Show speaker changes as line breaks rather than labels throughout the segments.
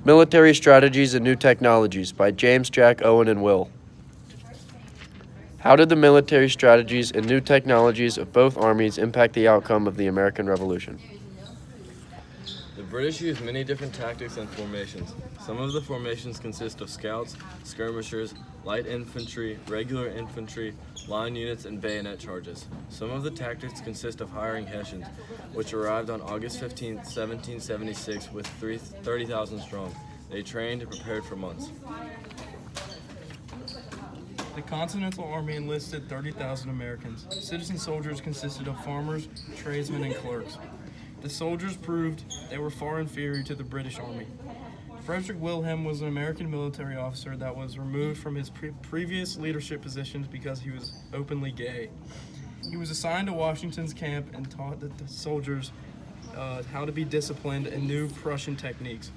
Military Strategies and New Technologies by James, Jack, Owen, and Will. How did the military strategies and new technologies of both armies impact the outcome of the American Revolution?
The British used many different tactics and formations. Some of the formations consist of scouts, skirmishers, light infantry, regular infantry, line units, and bayonet charges. Some of the tactics consist of hiring Hessians, which arrived on August 15, 1776 with 30,000 strong. They trained and prepared for months.
The Continental Army enlisted 30,000 Americans. Citizen soldiers consisted of farmers, tradesmen, and clerks. The soldiers proved they were far inferior to the British Army. Frederick William was an American military officer that was removed from his previous leadership positions because he was openly gay. He was assigned to Washington's camp and taught the soldiers how to be disciplined and new Prussian techniques.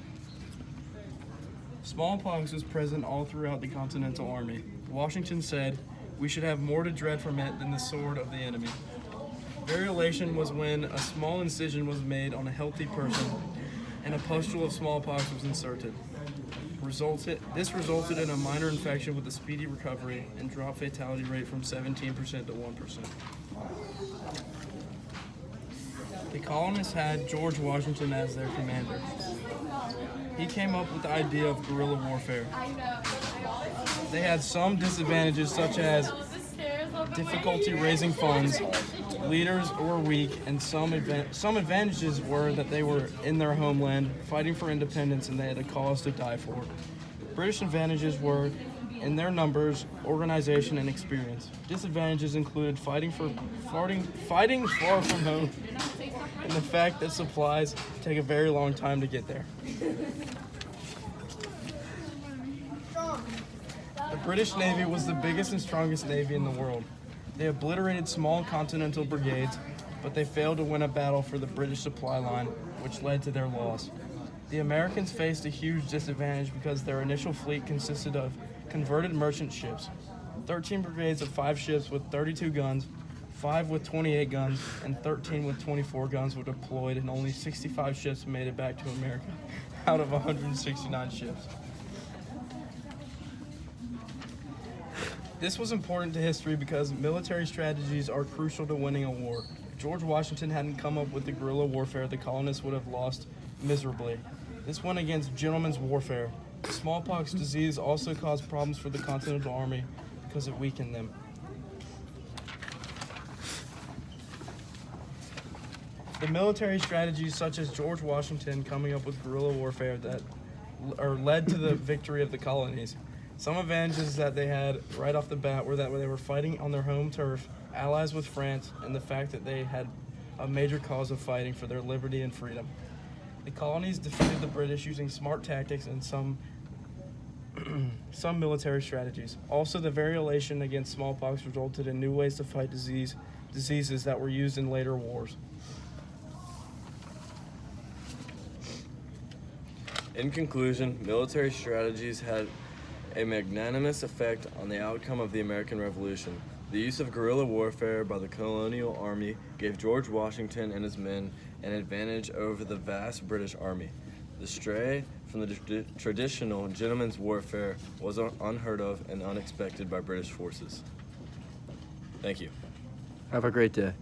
Smallpox was present all throughout the Continental Army. Washington said, "We should have more to dread from it than the sword of the enemy." Variolation was when a small incision was made on a healthy person and a pustule of smallpox was inserted. This resulted in a minor infection with a speedy recovery and dropped fatality rate from 17% to 1%. The colonists had George Washington as their commander. He came up with the idea of guerrilla warfare. They had some disadvantages such as difficulty raising funds, leaders were weak, and some advantages were that they were in their homeland, fighting for independence, and they had a cause to die for. British advantages were in their numbers, organization, and experience. Disadvantages included fighting far from home, and the fact that supplies take a very long time to get there. The British Navy was the biggest and strongest navy in the world. They obliterated small continental brigades, but they failed to win a battle for the British supply line, which led to their loss. The Americans faced a huge disadvantage because their initial fleet consisted of converted merchant ships. 13 brigades of 5 ships with 32 guns, 5 with 28 guns, and 13 with 24 guns were deployed, and only 65 ships made it back to America out of 169 ships. This was important to history because military strategies are crucial to winning a war. If George Washington hadn't come up with the guerrilla warfare, the colonists would have lost miserably. This went against gentlemen's warfare. The smallpox disease also caused problems for the Continental Army because it weakened them. The military strategies such as George Washington coming up with guerrilla warfare that led to the victory of the colonies. Some advantages that they had right off the bat were that they were fighting on their home turf, allies with France, and the fact that they had a major cause of fighting for their liberty and freedom. The colonies defeated the British using smart tactics and some military strategies. Also, the variolation against smallpox resulted in new ways to fight diseases that were used in later wars.
In conclusion, military strategies had a magnanimous effect on the outcome of the American Revolution. The use of guerrilla warfare by the colonial army gave George Washington and his men an advantage over the vast British army. The stray from the traditional gentleman's warfare was unheard of and unexpected by British forces. Thank you.
Have a great day.